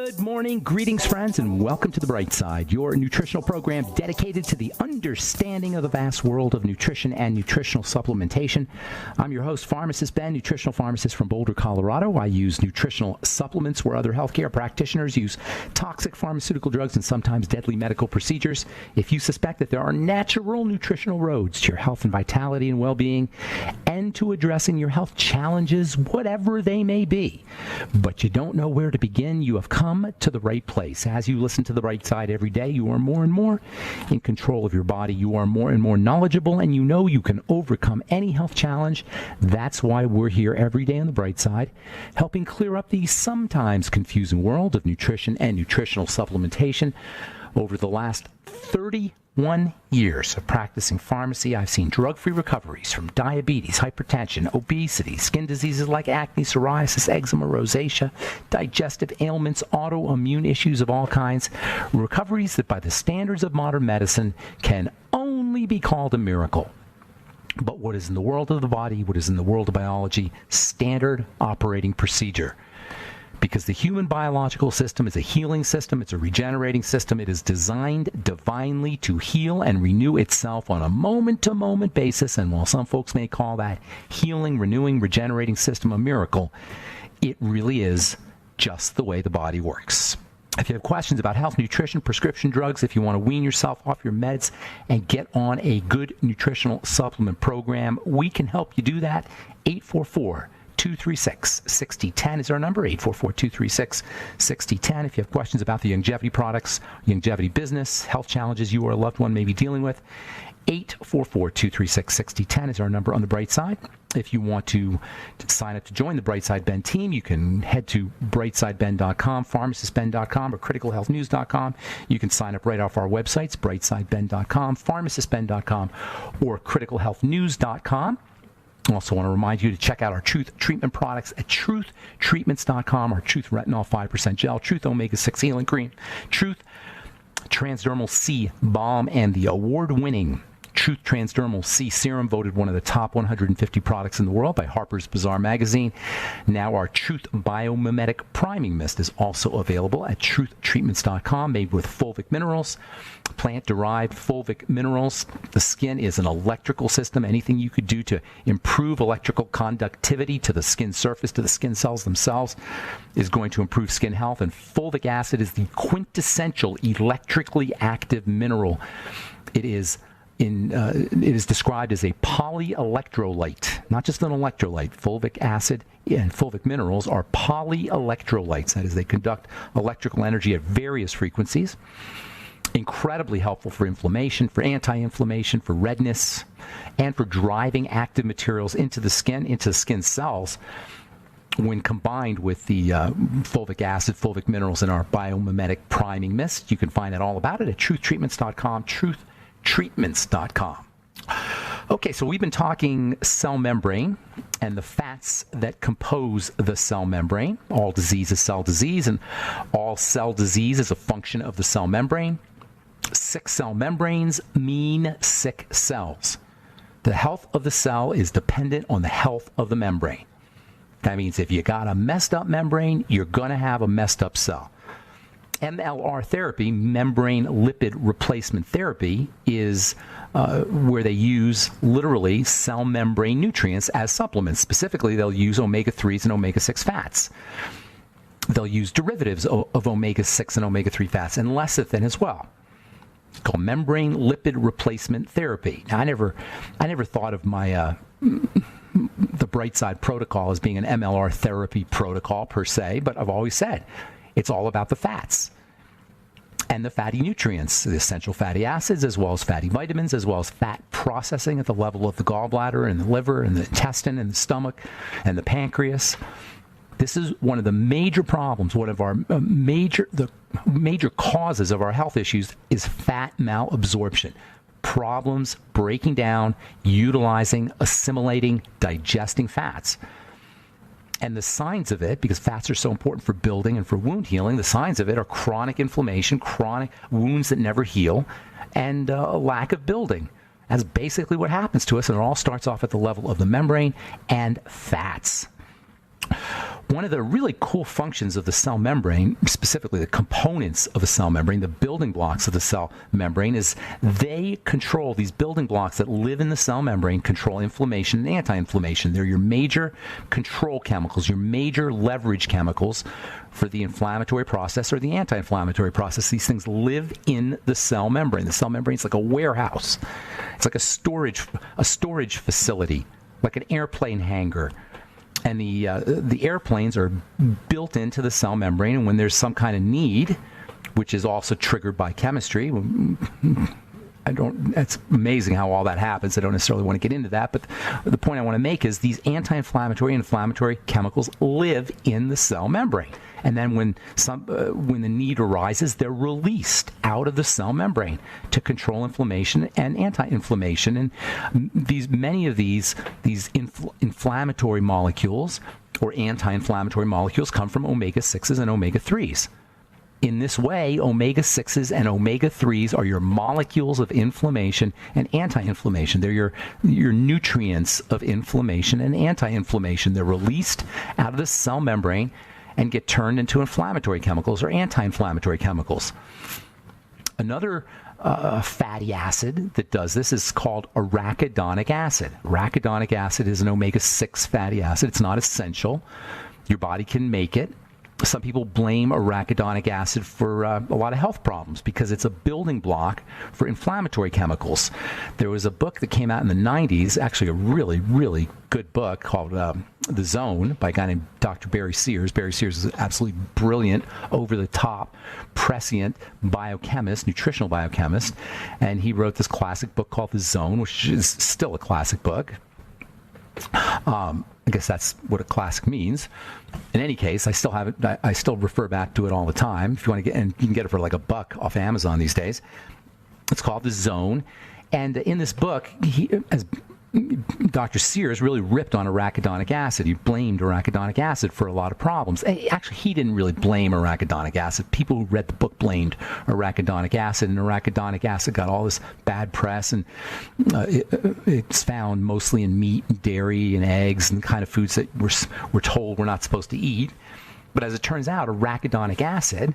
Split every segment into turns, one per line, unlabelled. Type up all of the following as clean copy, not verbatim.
Good morning, greetings, friends, and welcome to The Bright Side, your nutritional program dedicated to the understanding of the vast world of nutrition and nutritional supplementation. I'm your host, Pharmacist Ben, nutritional pharmacist from Boulder, Colorado. I use nutritional supplements where other healthcare practitioners use toxic pharmaceutical drugs and sometimes deadly medical procedures. If you suspect that there are natural nutritional roads to your health and vitality and well-being and to addressing your health challenges, whatever they may be, but you don't know where to begin, you have come to the right place. As you listen to The Bright Side every day, you are more and more in control of your body. You are more and more knowledgeable, and you know you can overcome any health challenge. That's why we're here every day on The Bright Side, helping clear up the sometimes confusing world of nutrition and nutritional supplementation. Over the last 31 years of practicing pharmacy, I've seen drug-free recoveries from diabetes, hypertension, obesity, skin diseases like acne, psoriasis, eczema, rosacea, digestive ailments, autoimmune issues of all kinds. Recoveries that by the standards of modern medicine can only be called a miracle. But what is in the world of the body, what is in the world of biology, standard operating procedure. Because the human biological system is a healing system, it's a regenerating system. It is designed divinely to heal and renew itself on a moment-to-moment basis. And while some folks may call that healing, renewing, regenerating system a miracle, it really is just the way the body works. If you have questions about health, nutrition, prescription drugs, if you want to wean yourself off your meds and get on a good nutritional supplement program, we can help you do that. 844-236-6010 is our number, 844-236-6010. If you have questions about the longevity products, longevity business, health challenges you or a loved one may be dealing with, 844-236-6010 is our number on The Bright Side. If you want to sign up to join the Bright Side Ben team, you can head to brightsideben.com, pharmacistben.com, or criticalhealthnews.com. You can sign up right off our websites, brightsideben.com, pharmacistben.com, or criticalhealthnews.com. I also want to remind you to check out our Truth Treatment products at truthtreatments.com, our Truth Retinol 5% Gel, Truth Omega-6 Healing Cream, Truth Transdermal C Balm, and the award-winning Truth Transdermal C Serum, voted one of the top 150 products in the world by Harper's Bazaar magazine. Now our Truth Biomimetic Priming Mist is also available at truthtreatments.com, made with fulvic minerals, plant-derived fulvic minerals. The skin is an electrical system. Anything you could do to improve electrical conductivity to the skin surface, to the skin cells themselves, is going to improve skin health. And fulvic acid is the quintessential electrically active mineral. It is described as a polyelectrolyte, not just an electrolyte. Fulvic acid and fulvic minerals are polyelectrolytes. That is, they conduct electrical energy at various frequencies. Incredibly helpful for inflammation, for anti-inflammation, for redness, and for driving active materials into the skin cells. When combined with the fulvic acid, fulvic minerals in our biomimetic priming mist, you can find out all about it at truthtreatments.com, truthtreatments.com. Okay, so we've been talking cell membrane and the fats that compose the cell membrane. All disease is cell disease, and all cell disease is a function of the cell membrane. Sick cell membranes mean sick cells. The health of the cell is dependent on the health of the membrane. That means if you got a messed up membrane, you're going to have a messed up cell. MLR therapy, membrane lipid replacement therapy, is where they use literally cell membrane nutrients as supplements. Specifically, they'll use omega-3s and omega-6 fats. They'll use derivatives of omega-6 and omega-3 fats and lecithin as well. It's called membrane lipid replacement therapy. Now, I never thought of my the Bright Side protocol as being an MLR therapy protocol per se, but I've always said it's all about the fats and the fatty nutrients, the essential fatty acids, as well as fatty vitamins, as well as fat processing at the level of the gallbladder and the liver and the intestine and the stomach and the pancreas. This is one of the major problems. One of our major causes of our health issues is fat malabsorption. Problems breaking down, utilizing, assimilating, digesting fats. And the signs of it, because fats are so important for building and for wound healing, the signs of it are chronic inflammation, chronic wounds that never heal, and a lack of building. That's basically what happens to us, and it all starts off at the level of the membrane and fats. one of the really cool functions of the cell membrane, specifically the components of a cell membrane, the building blocks of the cell membrane, is they control, these building blocks that live in the cell membrane control inflammation and anti-inflammation. They're your major control chemicals, your major leverage chemicals for the inflammatory process or the anti-inflammatory process. These things live in the cell membrane. The cell membrane is like a warehouse. It's like a storage facility, like an airplane hangar. And the airplanes are built into the cell membrane, and when there's some kind of need, which is also triggered by chemistry, it's amazing how all that happens. I don't necessarily want to get into that, but the point I want to make is these anti-inflammatory and inflammatory chemicals live in the cell membrane. And then when the need arises, they're released out of the cell membrane to control inflammation and anti-inflammation. And many of these inflammatory molecules or anti-inflammatory molecules come from omega-6s and omega-3s. In this way, omega-6s and omega-3s are your molecules of inflammation and anti-inflammation. They're your nutrients of inflammation and anti-inflammation. They're released out of the cell membrane and get turned into inflammatory chemicals or anti-inflammatory chemicals. Another fatty acid that does this is called arachidonic acid. Arachidonic acid is an omega-6 fatty acid. It's not essential. Your body can make it. Some people blame arachidonic acid for a lot of health problems because it's a building block for inflammatory chemicals. There was a book that came out in the 90s, actually a really, really good book called The Zone by a guy named Dr. Barry Sears. Barry Sears is an absolutely brilliant, over-the-top, prescient biochemist, nutritional biochemist, and he wrote this classic book called The Zone, which is still a classic book. I guess that's what a classic means. In any case, I still have it. I still refer back to it all the time. If you want to get, and you can get it for like $1 off Amazon these days. It's called The Zone, and in this book, Dr. Sears really ripped on arachidonic acid. He blamed arachidonic acid for a lot of problems. Actually, he didn't really blame arachidonic acid. People who read the book blamed arachidonic acid, and arachidonic acid got all this bad press, and it's found mostly in meat and dairy and eggs and the kind of foods that we're told we're not supposed to eat. But as it turns out, arachidonic acid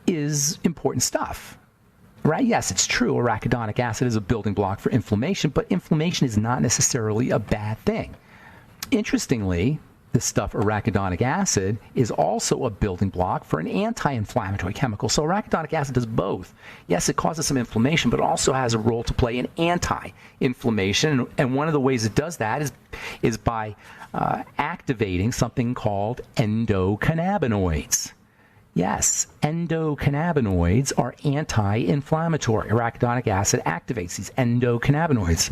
is important stuff. Right? Yes, it's true. Arachidonic acid is a building block for inflammation, but inflammation is not necessarily a bad thing. Interestingly, this stuff, arachidonic acid, is also a building block for an anti-inflammatory chemical. So arachidonic acid does both. Yes, it causes some inflammation, but also has a role to play in anti-inflammation. And one of the ways it does that is by activating something called endocannabinoids. Yes, endocannabinoids are anti-inflammatory. Arachidonic acid activates these endocannabinoids.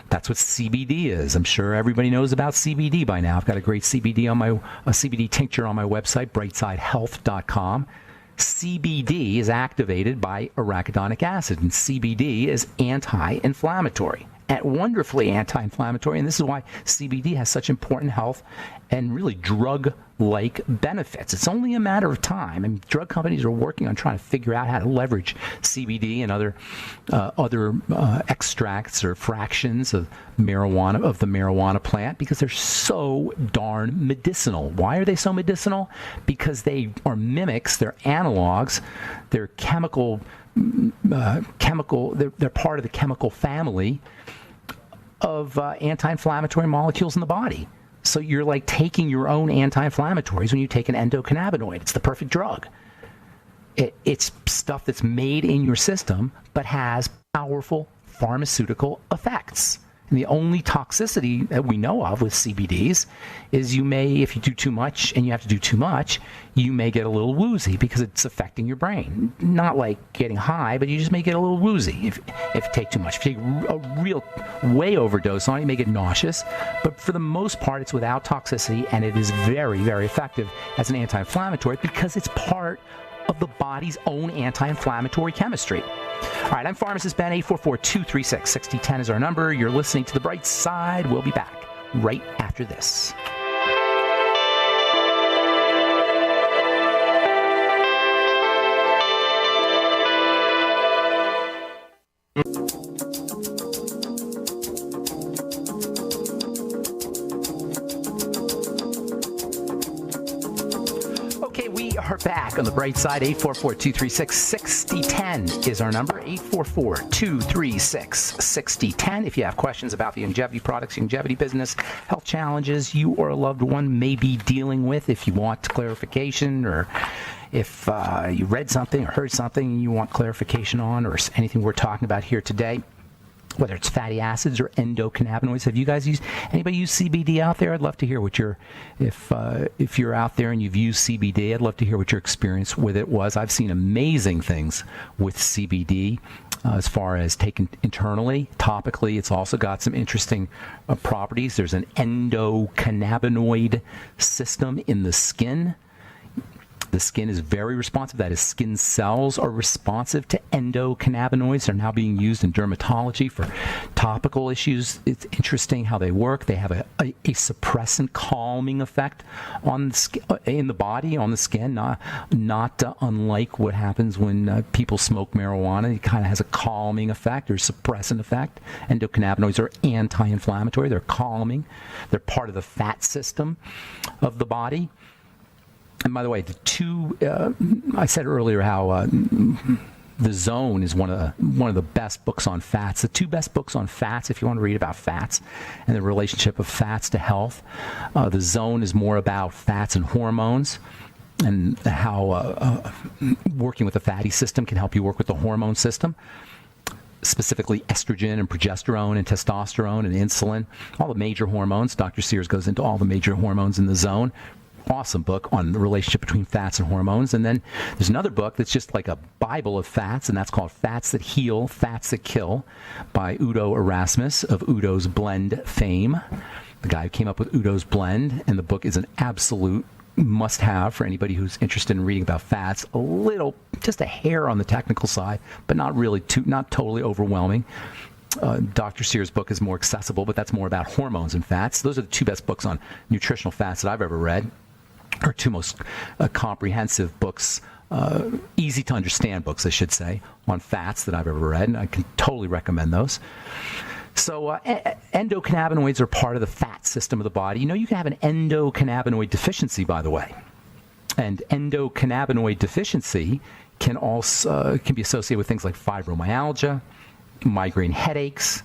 That's what CBD is. I'm sure everybody knows about CBD by now. I've got a great CBD tincture on my website, brightsidehealth.com. CBD is activated by arachidonic acid, and CBD is anti-inflammatory. Wonderfully anti-inflammatory, and this is why CBD has such important health and really drug-like benefits. It's only a matter of time, and drug companies are working on trying to figure out how to leverage CBD and other extracts or fractions of the marijuana plant because they're so darn medicinal. Why are they so medicinal? Because they are mimics, they're analogs, they're they're part of the chemical family of anti-inflammatory molecules in the body. So you're like taking your own anti-inflammatories when you take an endocannabinoid. It's the perfect drug. It's stuff that's made in your system but has powerful pharmaceutical effects. And the only toxicity that we know of with CBDs is if you do too much, and you have to do too much, you may get a little woozy because it's affecting your brain. Not like getting high, but you just may get a little woozy if you take too much. If you take a real way overdose on it, you may get nauseous. But for the most part, it's without toxicity, and it is very, very effective as an anti-inflammatory because it's part of the body's own anti-inflammatory chemistry. All right, I'm Pharmacist Ben. 844-236-6010 is our number. You're listening to The Bright Side. We'll be back right after this. are back on the bright side. 844-236-6010 is our number. 844-236-6010. If you have questions about the longevity products, longevity business, health challenges you or a loved one may be dealing with, if you want clarification, or if you read something or heard something and you want clarification on, or anything we're talking about here today, whether it's fatty acids or endocannabinoids. Have you guys anybody use CBD out there? I'd love to hear what if you're out there and you've used CBD, I'd love to hear what your experience with it was. I've seen amazing things with CBD as far as taken internally. Topically, it's also got some interesting properties. There's an endocannabinoid system in the skin. The skin is very responsive. That is, skin cells are responsive to endocannabinoids. They're now being used in dermatology for topical issues. It's interesting how they work. They have a suppressant, calming effect on the skin, in the body, on the skin, not unlike what happens when people smoke marijuana. It kind of has a calming effect or suppressant effect. Endocannabinoids are anti-inflammatory. They're calming. They're part of the fat system of the body. And by the way, I said earlier how The Zone is one of the best books on fats. The two best books on fats, if you want to read about fats and the relationship of fats to health. The Zone is more about fats and hormones, and how working with the fatty system can help you work with the hormone system, specifically estrogen and progesterone and testosterone and insulin, all the major hormones. Dr. Sears goes into all the major hormones in The Zone. Awesome book on the relationship between fats and hormones. And then there's another book that's just like a Bible of fats, and that's called Fats That Heal, Fats That Kill by Udo Erasmus of Udo's Blend fame, the guy who came up with Udo's Blend. And the book is an absolute must-have for anybody who's interested in reading about fats. Just a hair on the technical side, but not totally overwhelming. Dr. Sears' book is more accessible, but that's more about hormones and fats. Those are the two best books on nutritional fats that I've ever read, or two most comprehensive books, easy to understand books, I should say, on fats that I've ever read, and I can totally recommend those. So endocannabinoids are part of the fat system of the body. You can have an endocannabinoid deficiency, by the way. And endocannabinoid deficiency can be associated with things like fibromyalgia, migraine headaches,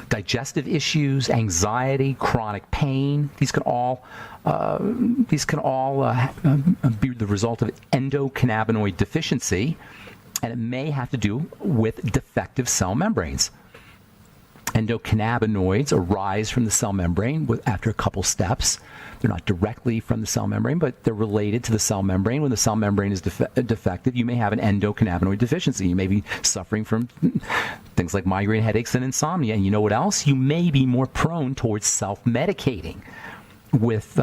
digestive issues, anxiety, chronic pain. These can all be the result of endocannabinoid deficiency, and it may have to do with defective cell membranes. Endocannabinoids arise from the cell membrane after a couple steps. They're not directly from the cell membrane, but they're related to the cell membrane. When the cell membrane is defective, you may have an endocannabinoid deficiency. You may be suffering from things like migraine headaches and insomnia. And you know what else? You may be more prone towards self-medicating with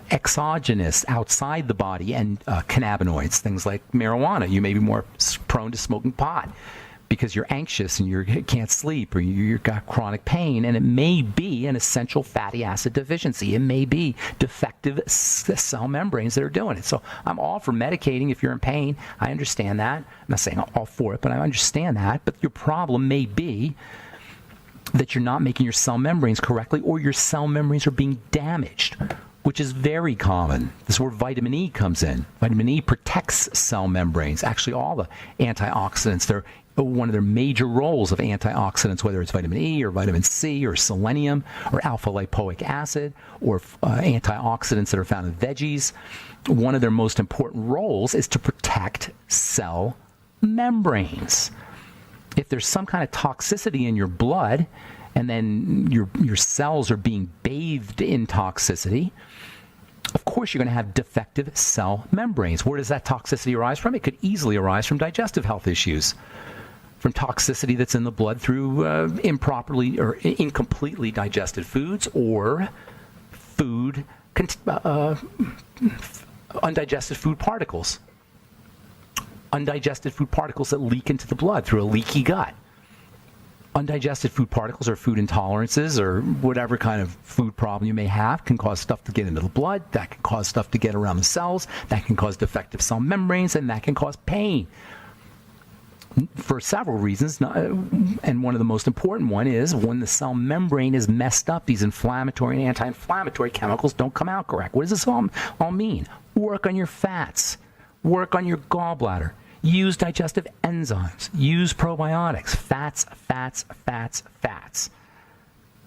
exogenous, outside the body, and cannabinoids, things like marijuana. You may be more prone to smoking pot because you're anxious and you can't sleep, or you've got chronic pain, and it may be an essential fatty acid deficiency. It may be defective cell membranes that are doing it. So I'm all for medicating if you're in pain. I understand that. I'm not saying I'm all for it, but I understand that. But your problem may be that you're not making your cell membranes correctly, or your cell membranes are being damaged, which is very common. This is where vitamin E comes in. Vitamin E protects cell membranes. Actually, all the antioxidants, they're one of their major roles of antioxidants, whether it's vitamin E or vitamin C or selenium or alpha lipoic acid or antioxidants that are found in veggies. One of their most important roles is to protect cell membranes. If there's some kind of toxicity in your blood, and then your cells are being bathed in toxicity, of course you're going to have defective cell membranes. Where does that toxicity arise from? It could easily arise from digestive health issues, from toxicity that's in the blood through improperly or incompletely digested foods, or undigested food particles. Undigested food particles that leak into the blood through a leaky gut. Undigested food particles or food intolerances or whatever kind of food problem you may have can cause stuff to get into the blood. That can cause stuff to get around the cells. That can cause defective cell membranes, and that can cause pain for several reasons. And one of the most important one is when the cell membrane is messed up, these inflammatory and anti-inflammatory chemicals don't come out correct. What does this all mean? Work on your fats. Work on your gallbladder. Use digestive enzymes. Use probiotics. Fats, fats, fats, fats.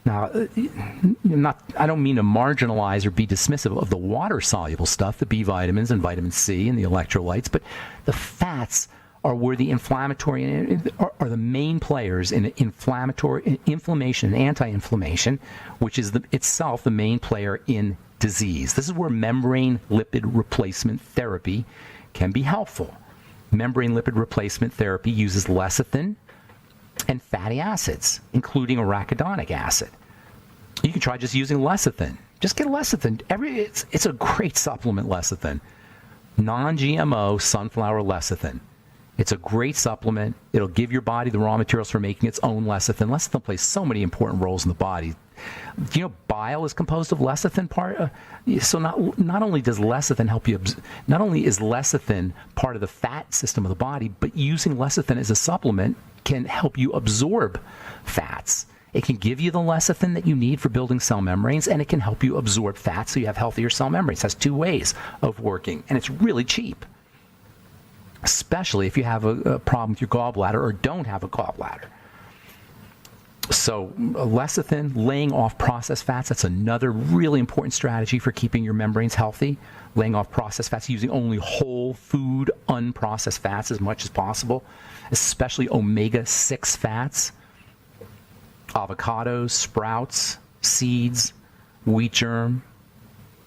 Now, I don't mean to marginalize or be dismissive of the water-soluble stuff, the B vitamins and vitamin C and the electrolytes, but the fats are where the inflammatory are the main players in inflammation and anti-inflammation, which is itself the main player in disease. This is where membrane lipid replacement therapy can be helpful. Membrane lipid replacement therapy uses lecithin and fatty acids, including arachidonic acid. You can try just using lecithin. Just get lecithin. It's a great supplement, lecithin. Non-GMO sunflower lecithin. It's a great supplement. It'll give your body the raw materials for making its own lecithin. Lecithin plays so many important roles in the body. Do you know bile is composed of lecithin part? So not only does lecithin help you, not only is lecithin part of the fat system of the body, but using lecithin as a supplement can help you absorb fats. It can give you the lecithin that you need for building cell membranes, and it can help you absorb fat so you have healthier cell membranes. It has two ways of working, and it's really cheap, especially if you have a problem with your gallbladder or don't have a gallbladder. So lecithin, laying off processed fats, that's another really important strategy for keeping your membranes healthy. Laying off processed fats, using only whole food, unprocessed fats as much as possible, especially omega-6 fats, avocados, sprouts, seeds, wheat germ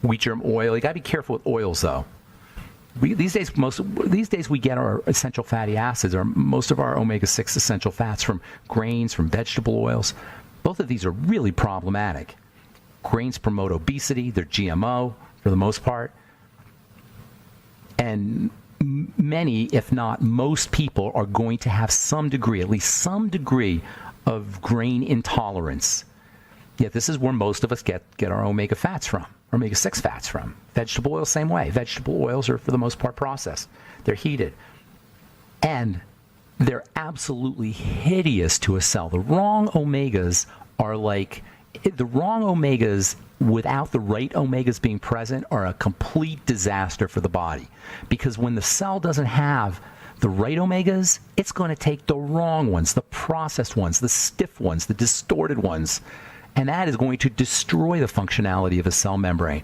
oil. You got to be careful with oils, though. These days we get our essential fatty acids, or most of our omega-6 essential fats, from grains, from vegetable oils. Both of these are really problematic. Grains promote obesity. They're GMO for the most part. And many, if not most people, are going to have some degree, at least some degree, of grain intolerance. Yet this is where most of us get our omega fats from. Omega-6 fats from. Vegetable oils, same way. Vegetable oils are, for the most part, processed. They're heated. And they're absolutely hideous to a cell. The wrong omegas are like, the wrong omegas without the right omegas being present are a complete disaster for the body. Because when the cell doesn't have the right omegas, it's going to take the wrong ones, the processed ones, the stiff ones, the distorted ones, and that is going to destroy the functionality of a cell membrane.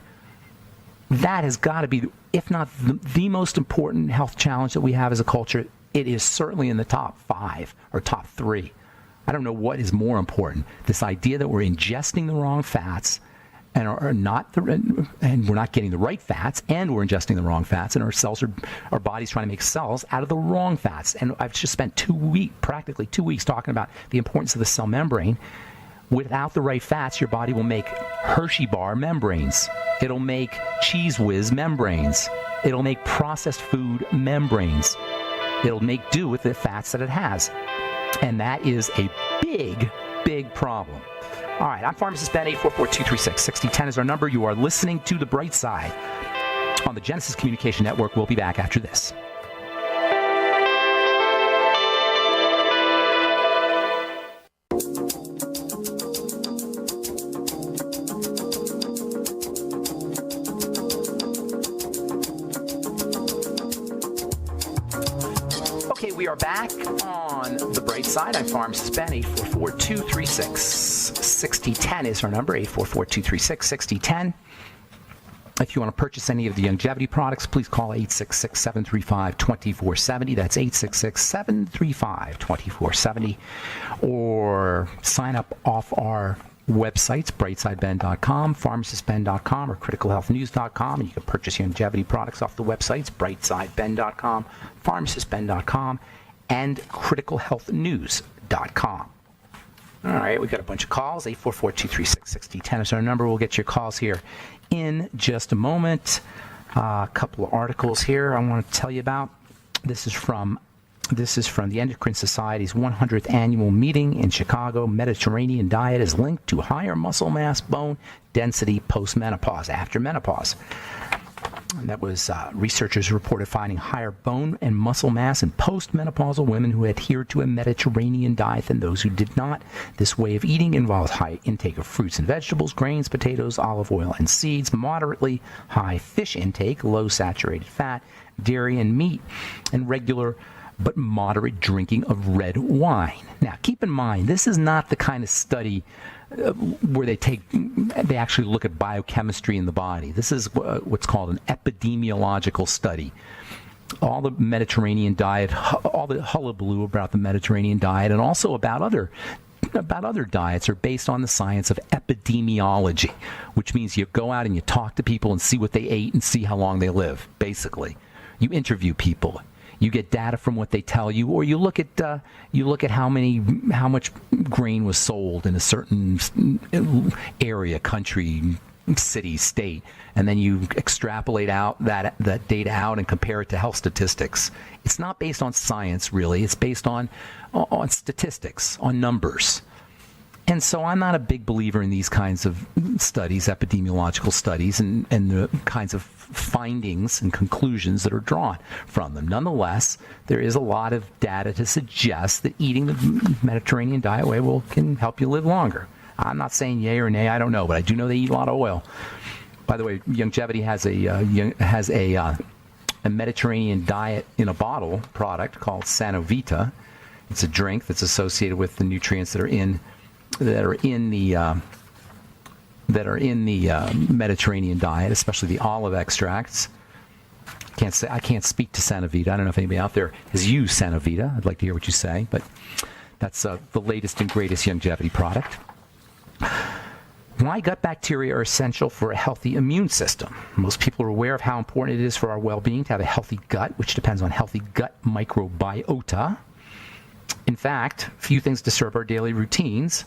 That has got to be, if not the most important health challenge that we have as a culture. It is certainly in the top 5 or top 3. I don't know what is more important. This idea that we're ingesting the wrong fats and and we're not getting the right fats, and we're ingesting the wrong fats, and our body's trying to make cells out of the wrong fats. And I've just spent practically 2 weeks talking about the importance of the cell membrane. Without the right fats, your body will make Hershey bar membranes. It'll make Cheese Whiz membranes. It'll make processed food membranes. It'll make do with the fats that it has. And that is a big, big problem. All right, I'm Pharmacist Ben. 844-236-6010 is our number. You are listening to The Bright Side on the Genesis Communication Network. We'll be back after this. We are back on The Bright Side. I'm Pharmacist Ben. 844-236-6010 is our number. 844-236-6010. If you want to purchase any of the longevity products, please call 866-735-2470. That's 866-735-2470. Or sign up off our websites, brightsideben.com, pharmacistben.com, or criticalhealthnews.com, and you can purchase your longevity products off the websites, brightsideben.com, pharmacistben.com, and criticalhealthnews.com. All right, we got a bunch of calls. 844-236-6010 is our number. We'll get your calls here in just a moment. A couple of articles here I want to tell you about. This is from the Endocrine Society's 100th annual meeting in Chicago. Mediterranean diet is linked to higher muscle mass, bone density post-menopause, after menopause. And that was researchers reported finding higher bone and muscle mass in postmenopausal women who adhered to a Mediterranean diet than those who did not. This way of eating involves high intake of fruits and vegetables, grains, potatoes, olive oil, and seeds, moderately high fish intake, low saturated fat, dairy and meat, and regular but moderate drinking of red wine. Now, keep in mind, this is not the kind of study where they actually look at biochemistry in the body. This is what's called an epidemiological study. All the Mediterranean diet, all the hullabaloo about the Mediterranean diet, and also about other diets are based on the science of epidemiology, which means you go out and you talk to people and see what they ate and see how long they live. Basically, you interview people. You get data from what they tell you, or you look at how much grain was sold in a certain area, country, city, state, and then you extrapolate out that data out and compare it to health statistics. It's not based on science, really. It's based on statistics, on numbers. And so I'm not a big believer in these kinds of studies, epidemiological studies, and the kinds of findings and conclusions that are drawn from them. Nonetheless, there is a lot of data to suggest that eating the Mediterranean diet way can help you live longer. I'm not saying yay or nay, I don't know, but I do know they eat a lot of oil. By the way, Longevity has a Mediterranean diet in a bottle product called Sanovita. It's a drink that's associated with the nutrients that are in the Mediterranean diet, especially the olive extracts. I can't speak to Sanovita. I don't know if anybody out there has used Sanovita. I'd like to hear what you say, but that's the latest and greatest Longevity product. Why gut bacteria are essential for a healthy immune system. Most people are aware of how important it is for our well-being to have a healthy gut, which depends on healthy gut microbiota. In fact, few things disturb our daily routines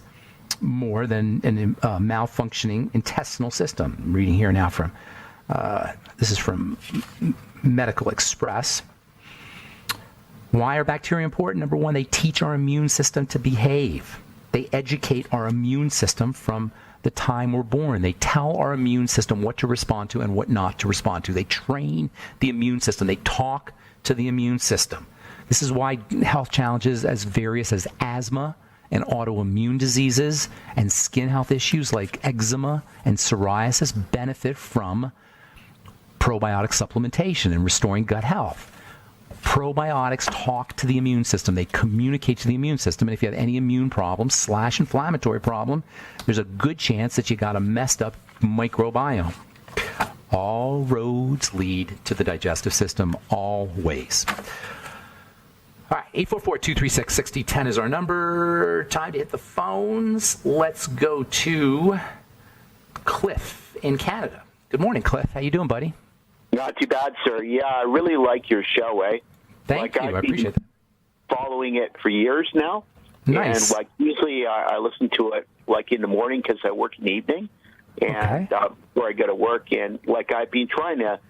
more than a malfunctioning intestinal system. I'm reading here now from this is from Medical Express. Why are bacteria important? Number one, they teach our immune system to behave. They educate our immune system from the time we're born. They tell our immune system what to respond to and what not to respond to. They train the immune system. They talk to the immune system. This is why health challenges as various as asthma and autoimmune diseases and skin health issues like eczema and psoriasis benefit from probiotic supplementation and restoring gut health. Probiotics talk to the immune system. They communicate to the immune system. And if you have any immune problem / inflammatory problem, there's a good chance that you got a messed up microbiome. All roads lead to the digestive system, always. All right, 844-236-6010 is our number. Time to hit the phones. Let's go to Cliff in Canada. Good morning, Cliff. How you doing, buddy?
Not too bad, sir. Yeah, I really like your show, eh?
Thank you. I appreciate that.
Following it for years now.
Nice.
And usually I listen to it in the morning because I work in the evening, and before I go to work. And I've been trying to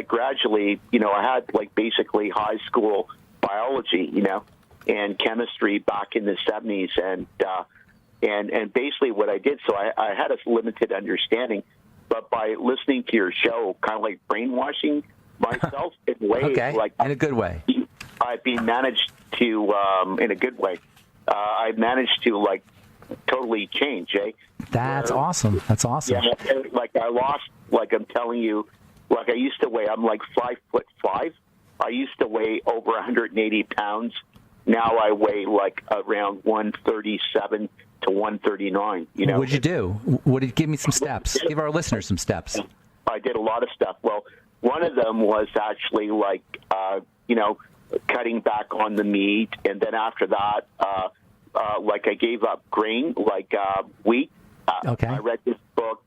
gradually, I had basically high school biology, and chemistry back in the 70s, and basically what I did. So I had a limited understanding. But by listening to your show, kind of like brainwashing myself in ways,
in a good way.
I've been managed to, in a good way, I've managed to totally change.
That's awesome. That's awesome.
Yeah, I lost. I'm telling you, I used to weigh. I'm 5'5". I used to weigh over 180 pounds. Now I weigh around 137 to 139.
What'd you do? Give me some steps. Give our listeners some steps.
I did a lot of stuff. Well, one of them was actually cutting back on the meat, and then after that, I gave up grain, wheat.
Okay.
I read this book,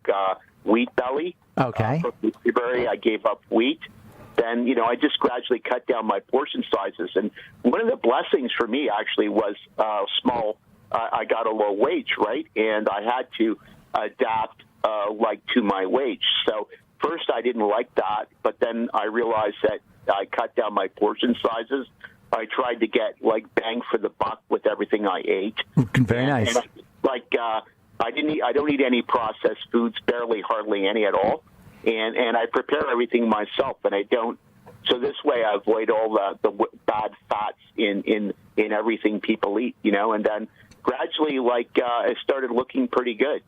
Wheat Belly.
Okay.
From Berry. I gave up wheat. Then, I just gradually cut down my portion sizes. And one of the blessings for me actually was I got a low wage, right? And I had to adapt to my wage. So first I didn't like that, but then I realized that I cut down my portion sizes. I tried to get bang for the buck with everything I ate.
Very nice.
And, I don't eat any processed foods, hardly any at all. and I prepare everything myself, and I don't. So this way, I avoid all the bad fats in everything people eat, and then gradually, it started looking pretty good,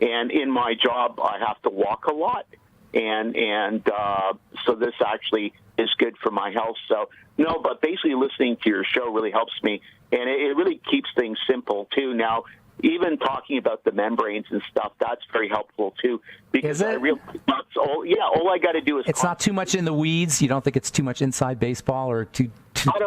And in my job, I have to walk a lot, and so this actually is good for my health. So no, but basically listening to your show really helps me, and it really keeps things simple too. Now, even talking about the membranes and stuff, that's very helpful too. Because all I got to do is.
It's not too much in the weeds. You don't think it's too much inside baseball or too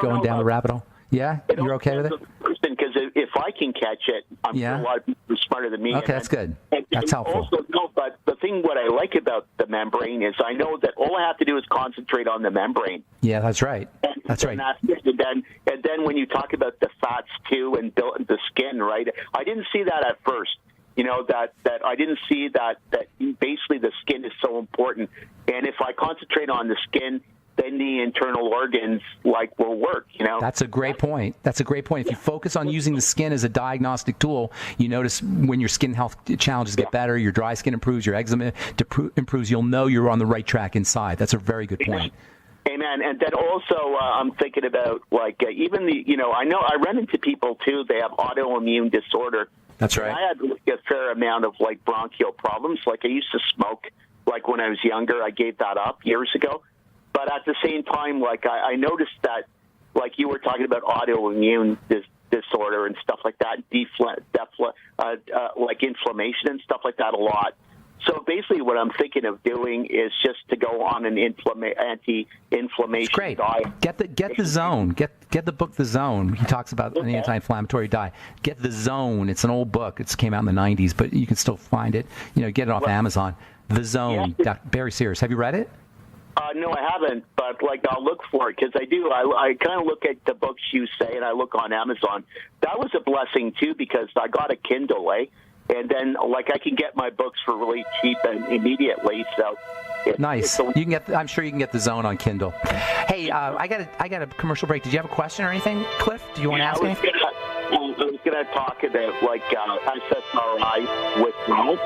going down the rabbit hole? Yeah, you're okay with it?
Because if I can catch it, I'm sure a lot of people are smarter than me.
Okay, that's good. That's helpful.
Also, but the thing what I like about the membrane is I know that all I have to do is concentrate on the membrane.
Yeah, that's right. That's right.
And then when you talk about the fats too and the skin, right? I didn't see that at first. That I didn't see that basically the skin is so important. And if I concentrate on the skin, then the internal organs will work,
That's a great point. If you focus on using the skin as a diagnostic tool, you notice when your skin health challenges get better, your dry skin improves, your eczema improves, you'll know you're on the right track inside. That's a very good point.
Amen. And then also I'm thinking about even I know I run into people too, they have autoimmune disorder.
That's right.
And I had a fair amount of bronchial problems. I used to smoke when I was younger. I gave that up years ago. But at the same time, I noticed that, you were talking about autoimmune disorder and stuff like that, inflammation and stuff like that a lot. So basically what I'm thinking of doing is just to go on an anti-inflammation diet.
Get the Zone. Get the book The Zone. He talks about an anti-inflammatory diet. Get The Zone. It's an old book. It came out in the 90s, but you can still find it. Get it off Amazon. The Zone. Yeah. Barry Sears. Have you read it?
No, I haven't, but I'll look for it because I do. I kind of look at the books you say, and I look on Amazon. That was a blessing too because I got a Kindle, and then I can get my books for really cheap and immediately. So
nice. You can get. I'm sure you can get The Zone on Kindle. Hey, I got a commercial break. Did you have a question or anything, Cliff? Do you want to ask anything?
I was going to talk about SSRI withdrawal.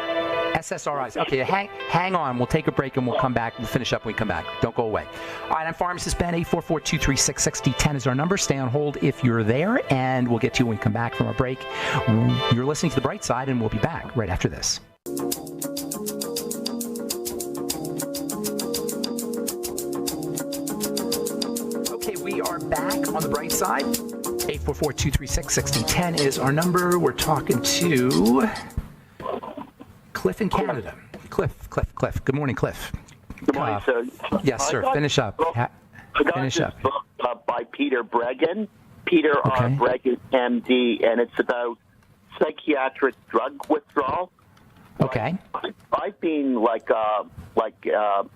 SSRIs. Okay, hang on. We'll take a break and we'll come back. We'll finish up when we come back. Don't go away. All right, I'm Pharmacist Ben. 844-236-6010 is our number. Stay on hold if you're there, and we'll get to you when we come back from our break. You're listening to The Bright Side, and we'll be back right after this. Okay, we are back on The Bright Side. 844-236-6010 is our number. We're talking to Cliff in Canada. Cliff. Good morning, Cliff.
Good morning, sir.
Yes, sir. Finish up. Finish up.
Book by Peter Bregan. Peter R. Bregan, MD, and it's about psychiatric drug withdrawal.
Okay.
I've been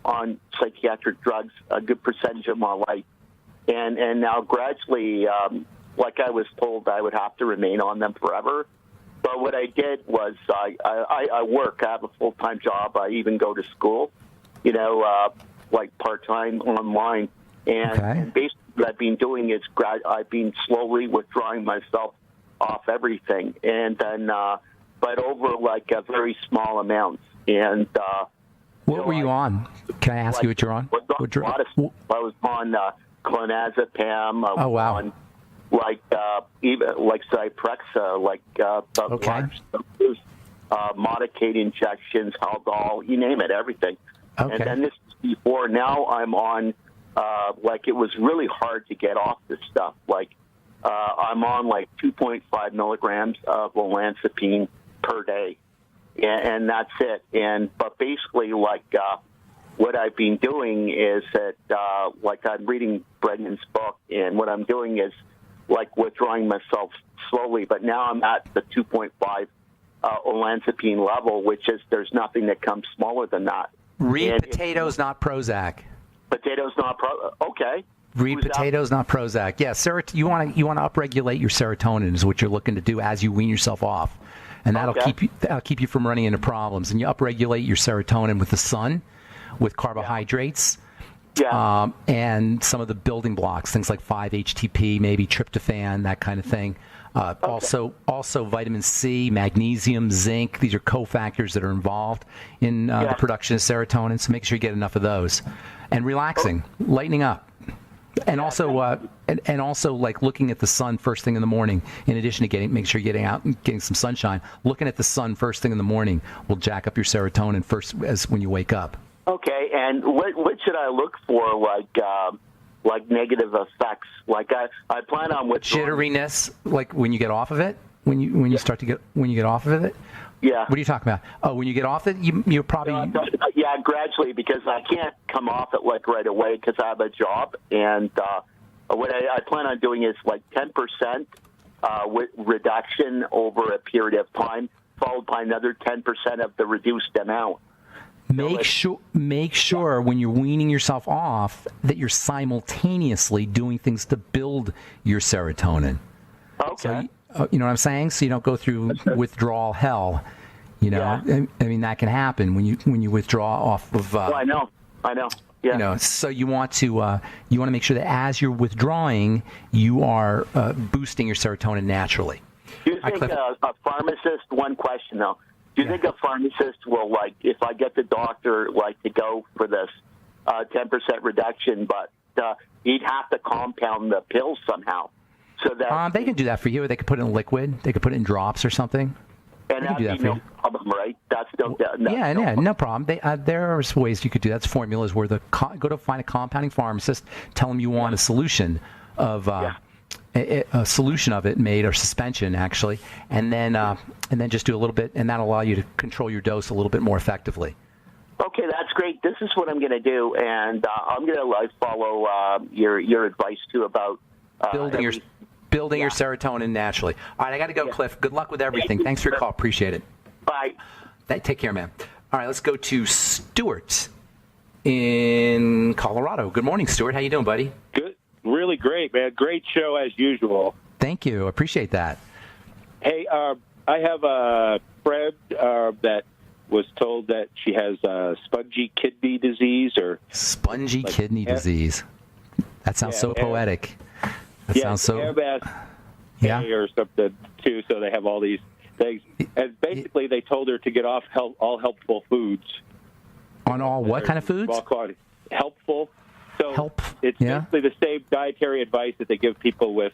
on psychiatric drugs a good percentage of my life, and now gradually, I was told I would have to remain on them forever. But what I did was I work. I have a full-time job. I even go to school, part-time online. And basically what I've been doing is I've been slowly withdrawing myself off everything. And then, but over very small amounts. And
what were you on? Can I ask you what you're on?
I was on clonazepam.
Oh, wow.
On, even Zyprexa, Modicate injections, Haldol, you name it, everything.
Okay.
And then this is before. Now I'm on, it was really hard to get off this stuff. I'm on 2.5 milligrams of olanzapine per day, and that's it. But basically, what I've been doing is that, I'm reading Brendan's book, and what I'm doing is withdrawing myself slowly. But now I'm at the 2.5 olanzapine level, which is there's nothing that comes smaller than that.
Read potatoes, not Prozac.
Potatoes, not Okay.
Read potatoes, not Prozac. Yeah, you want to upregulate your serotonin is what you're looking to do as you wean yourself off, and that'll keep you from running into problems. And you upregulate your serotonin with the sun, with carbohydrates. And some of the building blocks, things like 5-HTP, maybe tryptophan, that kind of thing. Also vitamin C, magnesium, zinc. These are cofactors that are involved in the production of serotonin. So make sure you get enough of those. And relaxing, lightening up. And also, like looking at the sun first thing in the morning. In addition to make sure you're getting out and getting some sunshine. Looking at the sun first thing in the morning will jack up your serotonin first as when you wake up.
Okay, and what should I look for, like negative effects? Like I plan on withdrawing.
Jitteriness, like when you get off of it. When you get off of it.
Yeah.
What are you talking about? Oh, when you get off it, you're probably...
Yeah, gradually, because I can't come off it like right away because I have a job. And what I plan on doing is like 10% reduction over a period of time, followed by another 10% of the reduced amount.
Make sure when you're weaning yourself off that you're simultaneously doing things to build your serotonin.
Okay.
So, you know what I'm saying? So you don't go through withdrawal hell. You know, yeah. I mean that can happen when you withdraw off of.
Well, I know. Yeah.
You know, so you want to make sure that as you're withdrawing, you are boosting your serotonin naturally.
Do you think a pharmacist? One question though. Do you think a pharmacist will, like, if I get the doctor like to go for this 10% reduction, but he'd have to compound the pills somehow? So that
they can do that for you. They could put it in liquid. They could put it in drops or something.
And that'd be no problem, right? That's
no problem. There are ways you could do that. It's formulas where go to find a compounding pharmacist, tell them you want a solution of a solution of it made, or suspension actually, and then just do a little bit, and that'll allow you to control your dose a little bit more effectively.
Okay, that's great. This is what I'm going to do, and I'm going to follow your advice too about
building your serotonin naturally. All right, I got to go, Cliff. Good luck with everything. Thanks for your call. Appreciate it.
Bye.
Take care, man. All right, let's go to Stuart in Colorado. Good morning, Stuart. How you doing, buddy?
Good. Really great, man. Great show as usual.
Thank you. Appreciate that.
Hey, I have a friend that was told that she has spongy kidney disease
kidney disease. That sounds so poetic. That sounds so.
Or something too. So they have all these things, and basically they told her to get off all helpful foods.
On all what kind of foods?
Helpful. So it's basically the same dietary advice that they give people with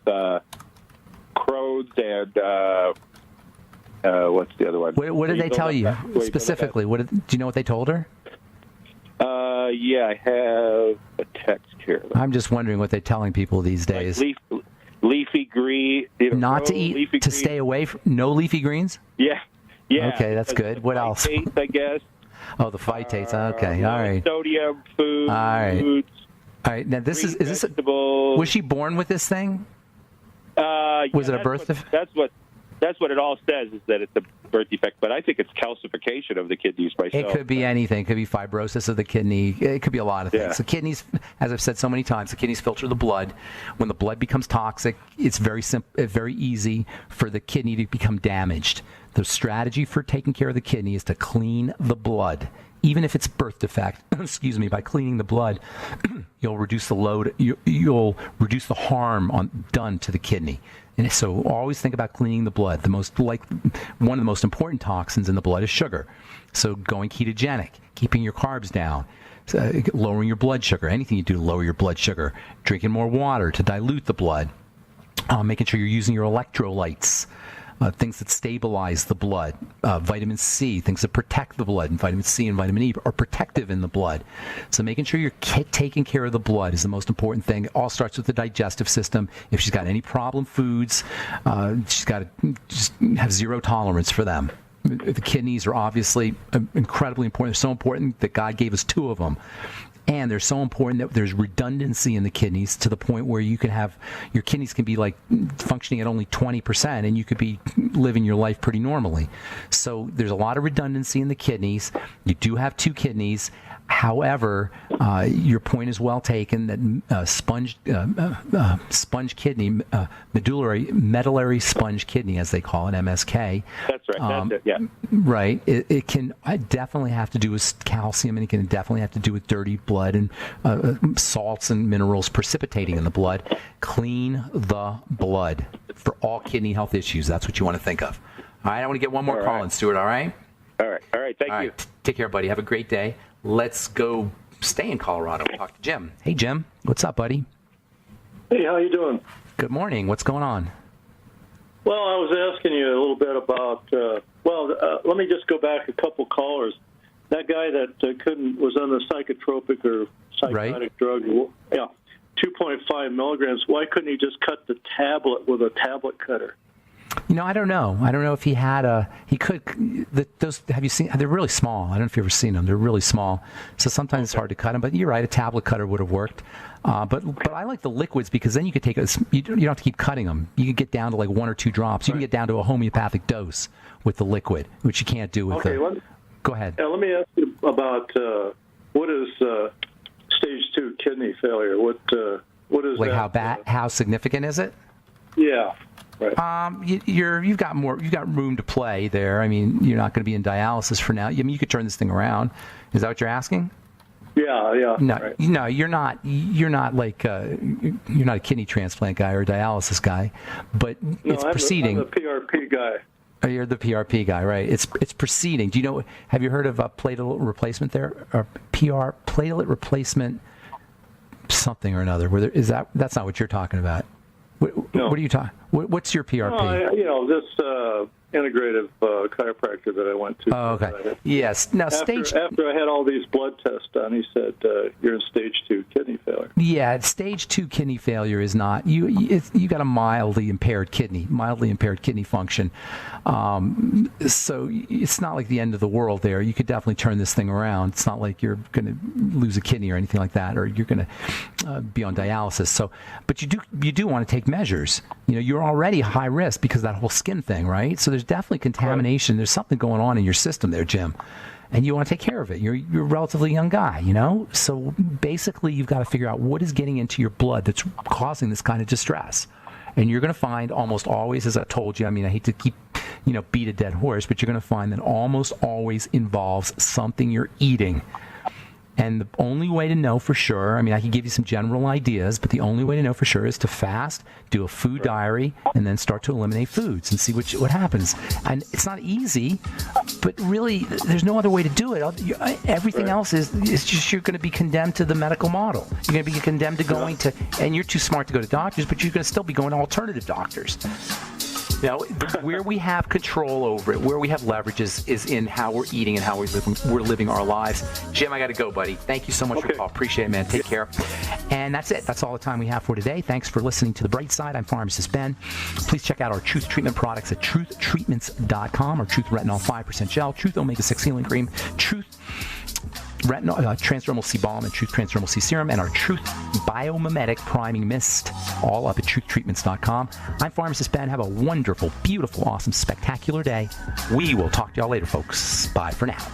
Crohn's and what's the other one?
What did they tell you specifically? Do you know what they told her?
Yeah, I have a text here.
I'm just wondering what they're telling people these days.
Like leafy green.
Not to eat, to stay away from no leafy greens?
Yeah.
Okay, that's good. What else?
Phytates, I guess.
Oh, the phytates. Okay, all right.
Sodium foods.
All right. Now was she born with this thing? Was it a birth defect?
That's what it all says, is that it's a birth defect, but I think it's calcification of the kidneys myself.
It could be anything. It could be fibrosis of the kidney. It could be a lot of things.
Yeah.
The kidneys, as I've said so many times, the kidneys filter the blood. When the blood becomes toxic, it's very easy for the kidney to become damaged. The strategy for taking care of the kidney is to clean the blood. Even if it's birth defect, by cleaning the blood, you'll reduce the load. You'll reduce the harm done to the kidney. And so always think about cleaning the blood. One of the most important toxins in the blood is sugar. So going ketogenic, keeping your carbs down, lowering your blood sugar. Anything you do to lower your blood sugar. Drinking more water to dilute the blood. Making sure you're using your electrolytes. Things that stabilize the blood, vitamin C, things that protect the blood, and vitamin C and vitamin E are protective in the blood. So making sure you're taking care of the blood is the most important thing. It all starts with the digestive system. If she's got any problem foods, she's got to just have zero tolerance for them. The kidneys are obviously incredibly important. They're so important that God gave us two of them. And they're so important that there's redundancy in the kidneys to the point where you can have your kidneys can be like functioning at only 20%, and you could be living your life pretty normally. So there's a lot of redundancy in the kidneys. You do have two kidneys. However, your point is well taken that sponge kidney, medullary sponge kidney, as they call it, MSK.
That's right. That's it. Yeah.
Right. It can definitely have to do with calcium, and it can definitely have to do with dirty blood and salts and minerals precipitating in the blood. Clean the blood for all kidney health issues. That's what you want to think of. All right. I want to get one more call in, Stuart. All right.
All right. Thank you.
Take care, buddy. Have a great day. Let's go stay in Colorado. Talk to Jim. Hey, Jim. What's up, buddy?
Hey, how you doing?
Good morning. What's going on?
Well, I was asking you a little bit about, let me just go back a couple callers. That guy that was on the psychotropic or psychotic drug, 2.5 milligrams, why couldn't he just cut the tablet with a tablet cutter?
I don't know. I don't know if he had he could. Those, have you seen? They're really small. I don't know if you've ever seen them. They're really small. So sometimes it's hard to cut them. But you're right. A tablet cutter would have worked. But I like the liquids because then you could take you don't have to keep cutting them. You could get down to like 1 or 2 drops. You can get down to a homeopathic dose with the liquid, which you can't do with Go ahead.
Let me ask you about what is stage 2 kidney failure? What is
like
that?
How significant is it?
Yeah. Right.
You've got room to play there. I mean, you're not going to be in dialysis for now. I mean, you could turn this thing around. Is that what you're asking?
Yeah.
No,
right.
no, you're not. You're not like you're not a kidney transplant guy or a dialysis guy, but it's proceeding.
I'm the PRP guy.
Oh, you're the PRP guy, right? It's proceeding. Do you know? Have you heard of platelet replacement there, or platelet replacement, something or another? That's not what you're talking about.
No.
What are you talking? What's your PRP?
This integrative chiropractor that I went to.
Oh, okay. Yes. Now,
after I had all these blood tests done, he said you're in stage 2 kidney failure.
Yeah, stage 2 kidney failure is not you got a mildly impaired kidney function. So it's not like the end of the world there. You could definitely turn this thing around. It's not like you're going to lose a kidney or anything like that, or you're going to be on dialysis. So, but you do want to take measures. You're already high risk because of that whole skin thing, right? So there's definitely contamination. Right. There's something going on in your system there, Jim. And you want to take care of it. You're a relatively young guy, So basically, you've got to figure out what is getting into your blood that's causing this kind of distress. And you're going to find almost always, as I told you, I mean, I hate to keep, beat a dead horse, but you're going to find that almost always involves something you're eating. And the only way to know for sure, I mean, I can give you some general ideas, but the only way to know for sure is to fast, do a food diary, and then start to eliminate foods and see what happens. And it's not easy, but really, there's no other way to do it. Everything else is just you're going to be condemned to the medical model. You're going to be condemned to going to, and you're too smart to go to doctors, but you're going to still be going to alternative doctors. Where we have control over it, where we have leverage is in how we're eating and how we're living our lives. Jim, I got to go, buddy. Thank you so much for the call. Appreciate it, man. Take care. And that's it. That's all the time we have for today. Thanks for listening to The Bright Side. I'm Pharmacist Ben. Please check out our Truth Treatment products at truthtreatments.com, or Truth Retinol 5% Gel, Truth Omega-6 Healing Cream, Truth Retinol, Transdermal C Balm, and Truth Transdermal C Serum, and our Truth Biomimetic Priming Mist, all up at truthtreatments.com. I'm Pharmacist Ben. Have a wonderful, beautiful, awesome, spectacular day. We will talk to y'all later, folks. Bye for now.